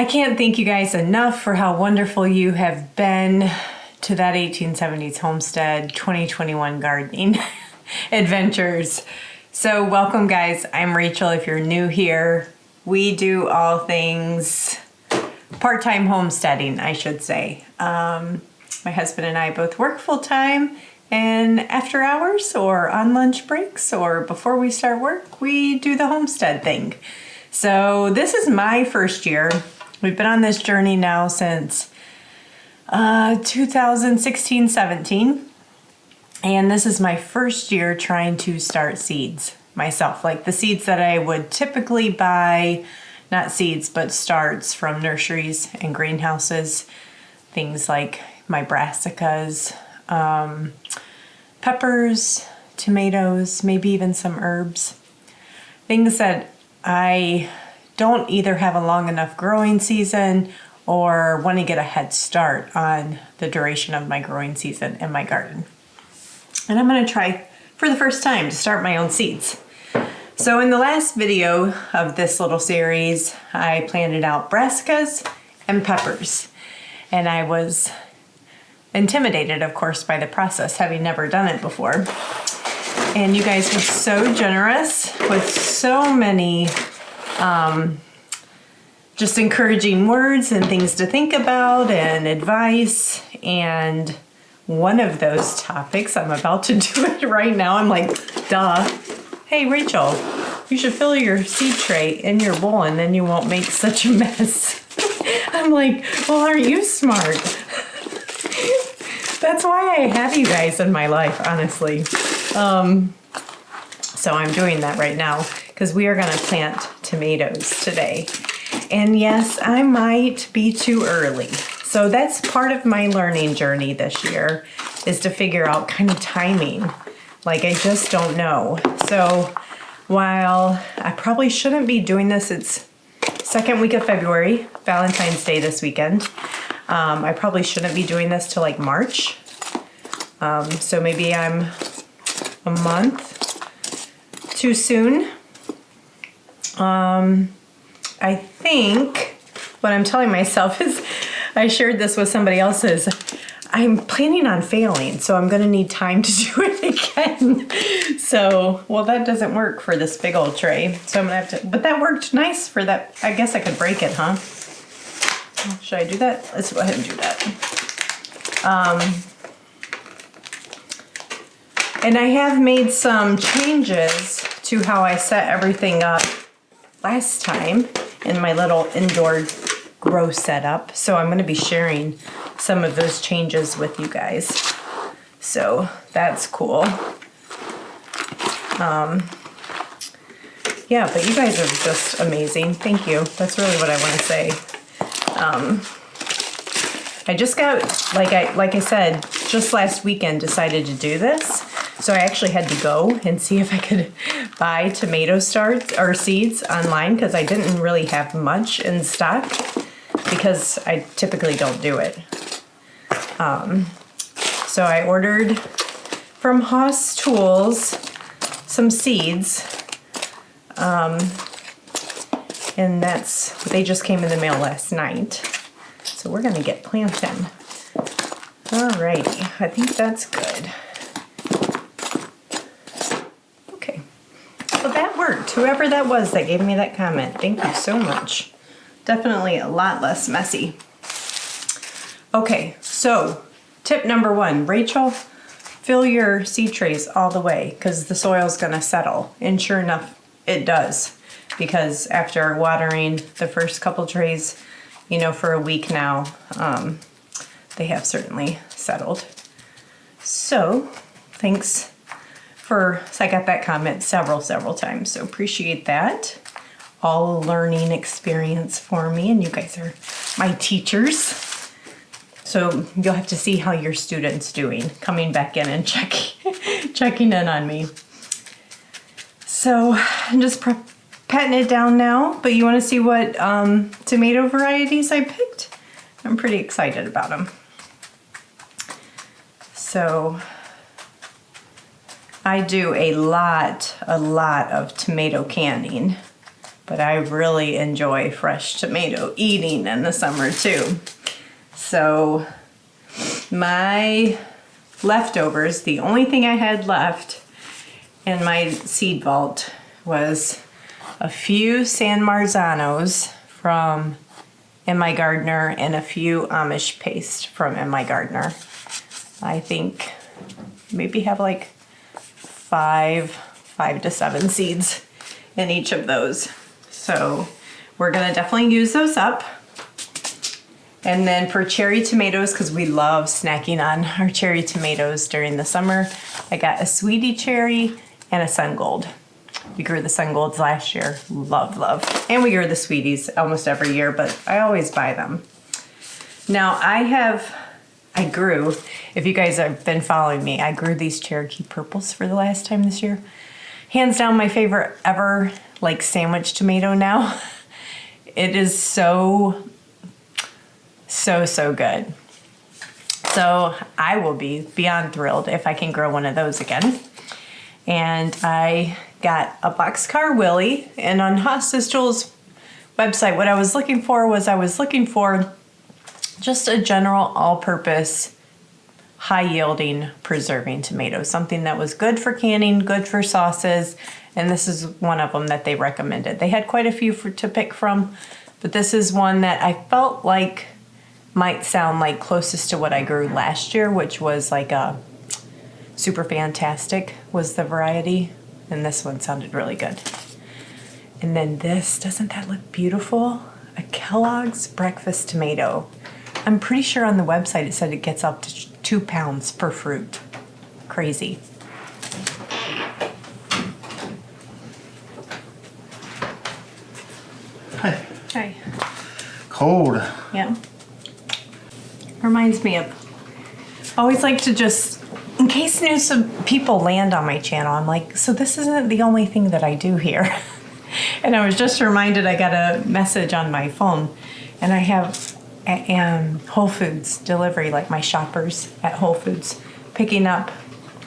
I can't thank you guys enough for how wonderful you have been to that 1870s Homestead 2021 gardening adventures. So welcome guys, I'm Rachel if you're new here. We do all things part-time homesteading, I should say. My husband and I both work full-time, and after hours or on lunch breaks or before we start work, we do the homestead thing. So this is my first year. We've been on this journey now since 2016-17, and this is my first year trying to start seeds myself, like the seeds that I would typically buy, not seeds, but starts from nurseries and greenhouses, things like my brassicas, peppers, tomatoes, maybe even some herbs, things that I don't either have a long enough growing season or want to get a head start on the duration of my growing season in my garden. And I'm going to try for the first time to start my own seeds. So in the last video of this little series, I planted out brassicas and peppers. And I was intimidated, of course, by the process, having never done it before. And you guys were so generous with so many just encouraging words and things to think about and advice. And one of those topics, I'm about to do it right now. I'm like, duh. Hey, Rachel, you should fill your seed tray in your bowl and then you won't make such a mess. I'm like, well, aren't you smart? That's why I have you guys in my life, honestly. So I'm doing that right now because we are going to plant tomatoes today. And yes, I might be too early. So that's part of my learning journey this year, is to figure out kind of timing. Like, I just don't know. So while I probably shouldn't be doing this, it's second week of February, Valentine's Day this weekend. I probably shouldn't be doing this till like March. So maybe I'm a month too soon. I think what I'm telling myself is, I shared this with somebody else, is I'm planning on failing, so I'm gonna need time to do it again. So, well, that doesn't work for this big old tray. So I'm gonna have to, but that worked nice for that. I guess I could break it, huh? Should I do that? Let's go ahead and do that. And I have made some changes to how I set everything up last time in my little indoor grow setup. So I'm going to be sharing some of those changes with you guys. So that's cool. Yeah, but you guys are just amazing. Thank you. That's really what I want to say. I just got, like I said, just last weekend decided to do this. So I actually had to go and see if I could buy tomato starts or seeds online, because I didn't really have much in stock because I typically don't do it. So I ordered from Haas Tools some seeds. And they just came in the mail last night. So we're gonna get planting. Alrighty, I think that's good. Okay, so that worked. Whoever that was that gave me that comment, thank you so much. Definitely a lot less messy. Okay, so tip number one, Rachel, fill your seed trays all the way because the soil's gonna settle. And sure enough, it does. Because after watering the first couple trays, you know, for a week now, they have certainly settled. So thanks for, I got that comment several times, so appreciate that. All a learning experience for me, and you guys are my teachers. So you'll have to see how your student's doing, coming back in and checking in on me. So I'm just patting it down now, but you want to see what tomato varieties I picked? I'm pretty excited about them. So I do a lot of tomato canning but I really enjoy fresh tomato eating in the summer too. So my leftovers, the only thing I had left in my seed vault was a few San Marzanos from In My Gardener and a few Amish paste from In My Gardener. I think maybe have like five to seven seeds in each of those. So we're gonna definitely use those up. And then for cherry tomatoes, because we love snacking on our cherry tomatoes during the summer, I got a sweetie cherry and a sun gold. We grew the sun golds last year. Love, love. And we grew the sweeties almost every year, but I always buy them. Now I grew, if you guys have been following me, I grew these Cherokee purples for the last time this year. Hands down my favorite ever, like sandwich tomato now. It is so good. So I will be beyond thrilled if I can grow one of those again. And I got a boxcar Willie, and on Hostas Joel's website, what I was looking for just a general all-purpose, high-yielding preserving tomato, something that was good for canning, good for sauces, and this is one of them that they recommended. They had quite a few to pick from, but this is one that I felt like might sound like closest to what I grew last year, which was like a Super Fantastic was the variety, and this one sounded really good. And then this, doesn't that look beautiful? A Kellogg's breakfast tomato. I'm pretty sure on the website it said it gets up to 2 pounds per fruit. Crazy. Hi. Hi. Cold. Yeah. Reminds me of, I always like to just, in case new people land on my channel, I'm like, so this isn't the only thing that I do here. And I was just reminded, I got a message on my phone, and I have Whole Foods delivery, like my shoppers at Whole Foods, picking up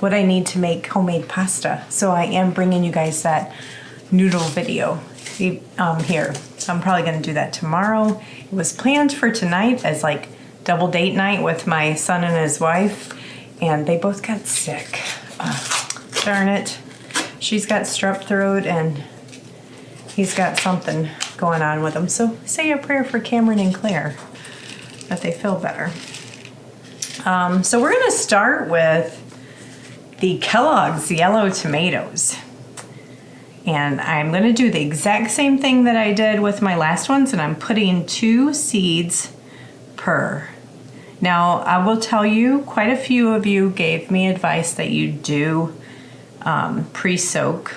what I need to make homemade pasta. So I am bringing you guys that noodle video here. I'm probably going to do that tomorrow. It was planned for tonight as like double date night with my son and his wife, and they both got sick. Darn it. She's got strep throat and he's got something going on with him. So say a prayer for Cameron and Claire that they feel better. So we're going to start with the Kellogg's yellow tomatoes. And I'm going to do the exact same thing that I did with my last ones, and I'm putting 2 seeds per. Now, I will tell you, quite a few of you gave me advice that you do pre-soak,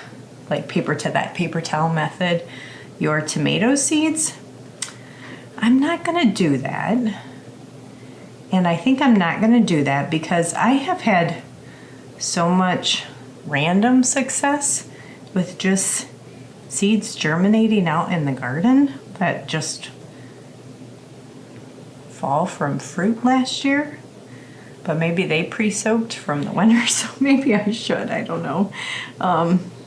like paper towel method, your tomato seeds. I'm not going to do that. And I think I'm not going to do that because I have had so much random success with just seeds germinating out in the garden that just fall from fruit last year. But maybe they pre-soaked from the winter, so maybe I should, I don't know.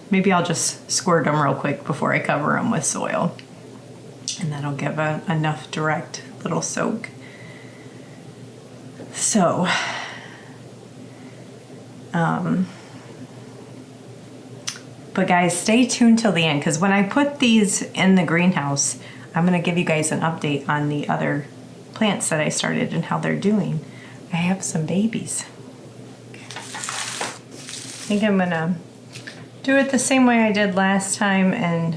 Maybe I'll just squirt them real quick before I cover them with soil. And that'll give enough direct little soak. So, but guys, stay tuned till the end, because when I put these in the greenhouse, I'm going to give you guys an update on the other plants that I started and how they're doing. I have some babies. I think I'm going to do it the same way I did last time and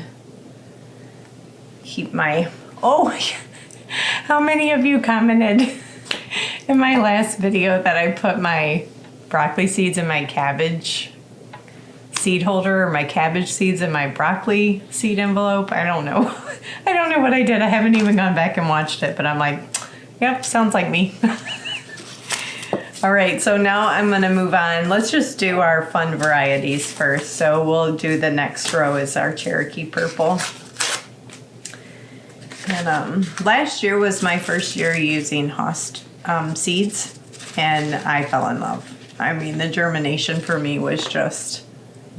keep my... Oh, how many of you commented in my last video that I put my broccoli seeds in my cabbage seed holder, or my cabbage seeds in my broccoli seed envelope? I don't know. I don't know what I did. I haven't even gone back and watched it, but I'm like, yep, sounds like me. All right, so now I'm gonna move on. Let's just do our fun varieties first. So we'll do the next row is our Cherokee purple. And last year was my first year using Host seeds, and I fell in love. I mean, the germination for me was just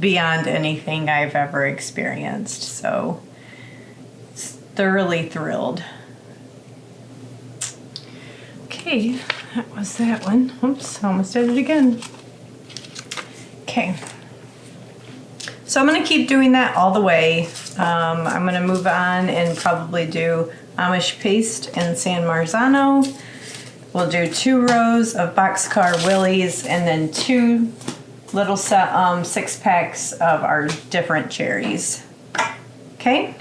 beyond anything I've ever experienced. So thoroughly thrilled. Okay, that was that one. Oops, almost did it again. Okay. So I'm going to keep doing that all the way. I'm going to move on and probably do Amish paste and San Marzano. We'll do 2 rows of Boxcar Willies and then 2 little 6-packs of our different cherries. Okay?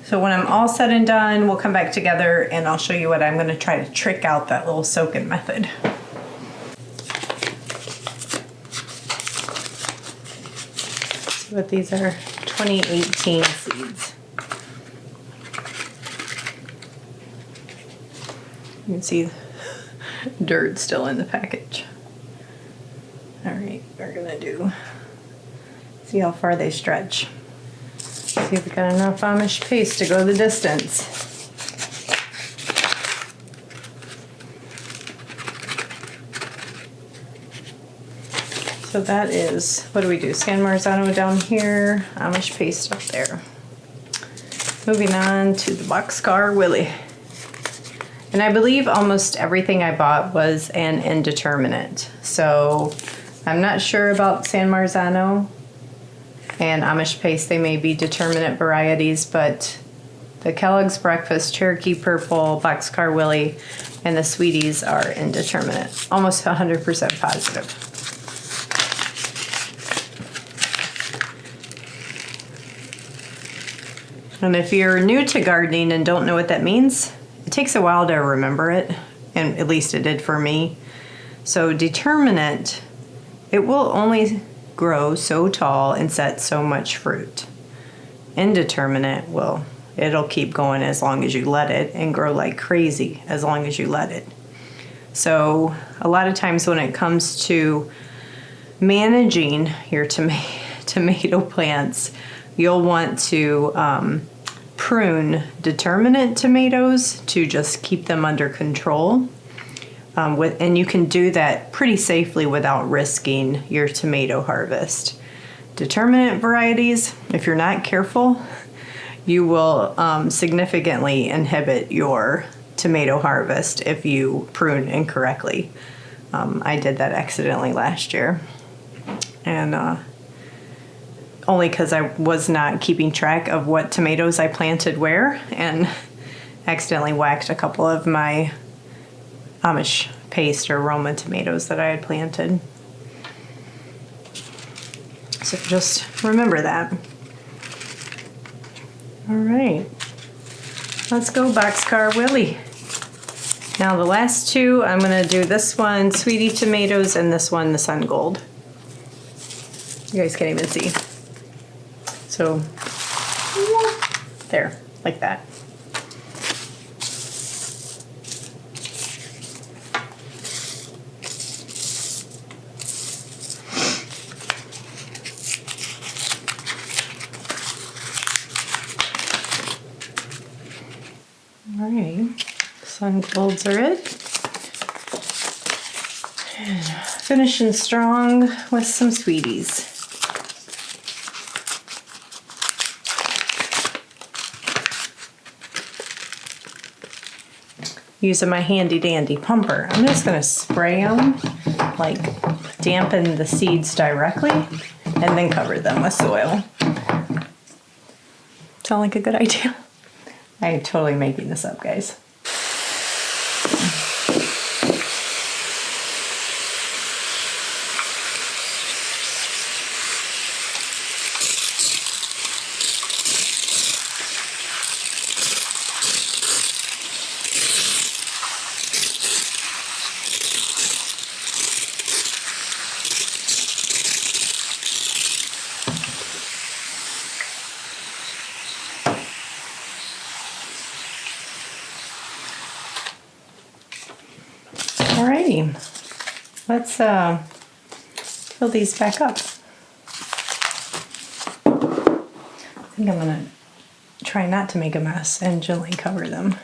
So when I'm all said and done, we'll come back together and I'll show you what I'm going to try to trick out that little soak-in method. But these are 2018 seeds. You can see dirt still in the package. All right, we're gonna see how far they stretch. See if we got enough Amish paste to go the distance. So that is, what do we do? San Marzano down here, Amish paste up there. Moving on to the Boxcar Willie. And I believe almost everything I bought was an indeterminate. So I'm not sure about San Marzano and Amish paste. They may be determinate varieties, but the Kellogg's Breakfast, Cherokee Purple, Boxcar Willie, and the Sweeties are indeterminate. Almost 100% positive. And if you're new to gardening and don't know what that means, it takes a while to remember it, and at least it did for me. So determinate, it will only grow so tall and set so much fruit. Indeterminate, well, it'll keep going as long as you let it and grow like crazy as long as you let it. So a lot of times when it comes to managing your tomato plants, you'll want to prune determinate tomatoes to just keep them under control. And you can do that pretty safely without risking your tomato harvest. Determinate varieties, if you're not careful, you will significantly inhibit your tomato harvest if you prune incorrectly. I did that accidentally last year. And only because I was not keeping track of what tomatoes I planted where, and accidentally whacked a couple of my Amish paste or Roma tomatoes that I had planted. So just remember that. All right, let's go Boxcar Willie. Now the last 2, I'm gonna do this one, Sweetie Tomatoes, and this one, the Sun Gold. You guys can't even see. So, there, like that. All right, Sun Golds are it. And finishing strong with some Sweeties. Using my handy dandy pumper. I'm just gonna spray them, like dampen the seeds directly, and then cover them with soil. Sound like a good idea? I'm totally making this up, guys. Alrighty, let's fill these back up. I think I'm gonna try not to make a mess and gently cover them.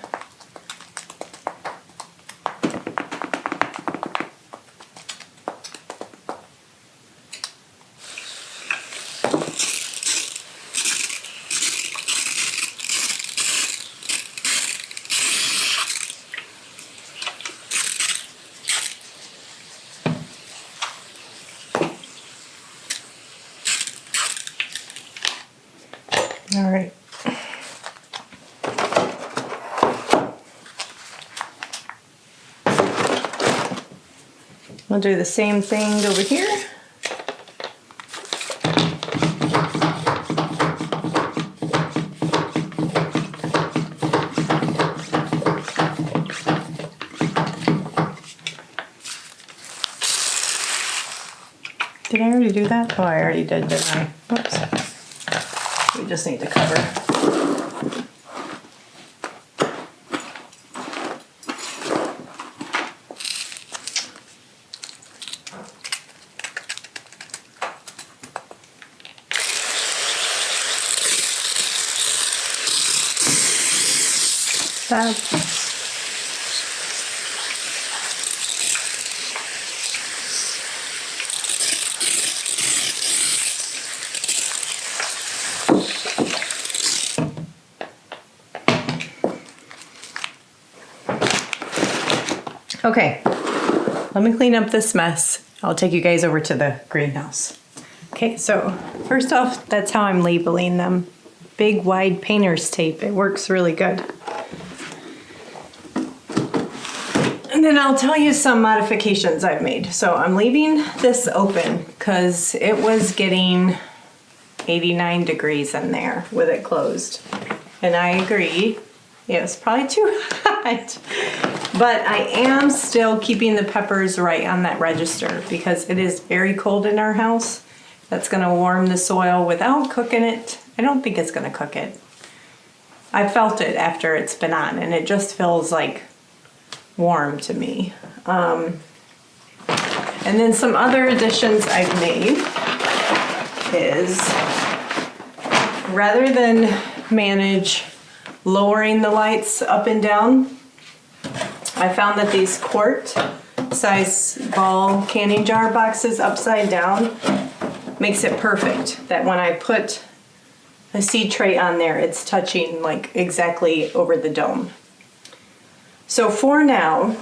All right. We'll do the same thing over here. Did I already do that? Oh, I already did, didn't I? Whoops. We just need to cover. Okay, let me clean up this mess. I'll take you guys over to the greenhouse. Okay, so first off, that's how I'm labeling them. Big, wide painter's tape. It works really good. And then I'll tell you some modifications I've made. So I'm leaving this open because it was getting 89 degrees in there with it closed. And I agree, it was probably too hot. But I am still keeping the peppers right on that register because it is very cold in our house. That's gonna warm the soil without cooking it. I don't think it's gonna cook it. I felt it after it's been on and it just feels like warm to me. And then some other additions I've made is rather than manage lowering the lights up and down, I found that these quart size ball canning jar boxes upside down makes it perfect. That when I put a seed tray on there, it's touching like exactly over the dome. So for now,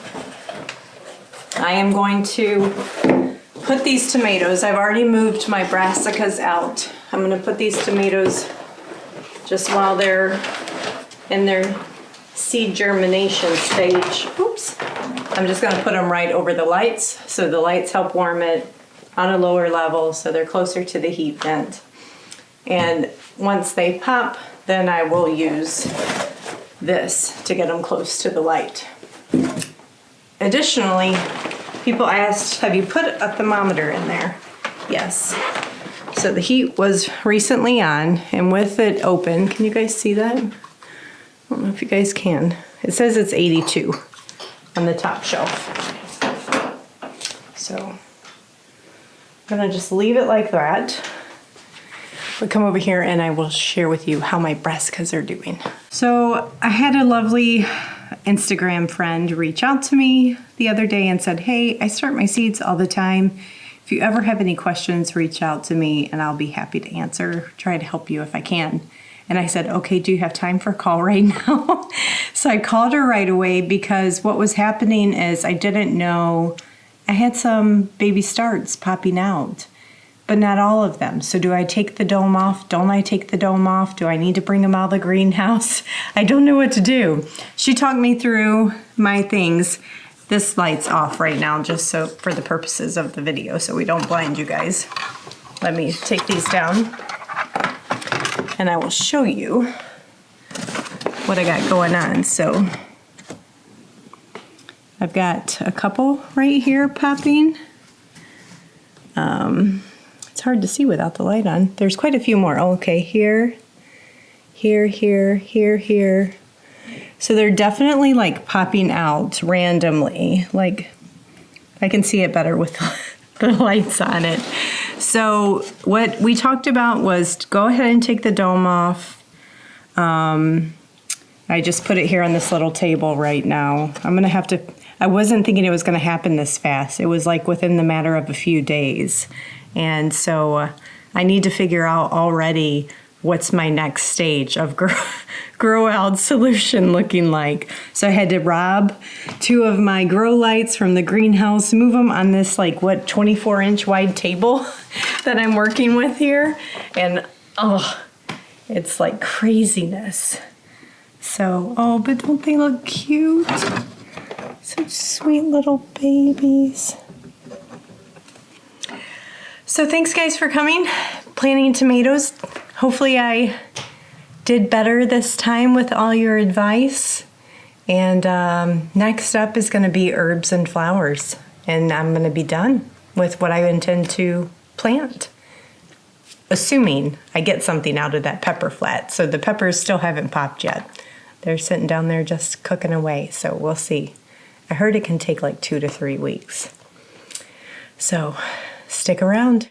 I am going to put these tomatoes. I've already moved my brassicas out. I'm gonna put these tomatoes just while they're in their seed germination stage. Oops. I'm just gonna put them right over the lights so the lights help warm it on a lower level so they're closer to the heat vent. And once they pop, then I will use this to get them close to the light. Additionally, people asked, have you put a thermometer in there? Yes. So the heat was recently on, and with it open, can you guys see that? I don't know if you guys can. It says it's 82 on the top shelf. So I'm gonna just leave it like that. We'll come over here and I will share with you how my brassicas are doing. So I had a lovely Instagram friend reach out to me the other day and said, hey, I start my seeds all the time. If you ever have any questions, reach out to me and I'll be happy to answer, try to help you if I can. And I said, okay, do you have time for a call right now? So I called her right away because what was happening is I didn't know, I had some baby starts popping out, but not all of them. So do I take the dome off? Don't I take the dome off? Do I need to bring them out of the greenhouse? I don't know what to do. She talked me through my things. This light's off right now just so for the purposes of the video so we don't blind you guys. Let me take these down and I will show you what I got going on. So I've got a couple right here popping. It's hard to see without the light on. There's quite a few more. Okay, here, here, here, here, here. So they're definitely like popping out randomly. Like I can see it better with the lights on it. So what we talked about was go ahead and take the dome off. I just put it here on this little table right now. I'm gonna have to, I wasn't thinking it was gonna happen this fast. It was like within the matter of a few days. And so I need to figure out already what's my next stage of grow out solution looking like. So I had to rob 2 of my grow lights from the greenhouse, move them on this like what 24-inch wide table that I'm working with here. And oh, It's like craziness. So, oh, but don't they look cute? Such sweet little babies. So thanks guys for coming. Planting tomatoes. Hopefully I did better this time with all your advice. And next up is going to be herbs and flowers. And I'm going to be done with what I intend to plant. Assuming I get something out of that pepper flat. So the peppers still haven't popped yet. They're sitting down there just cooking away. So we'll see. I heard it can take like 2 to 3 weeks. So stick around.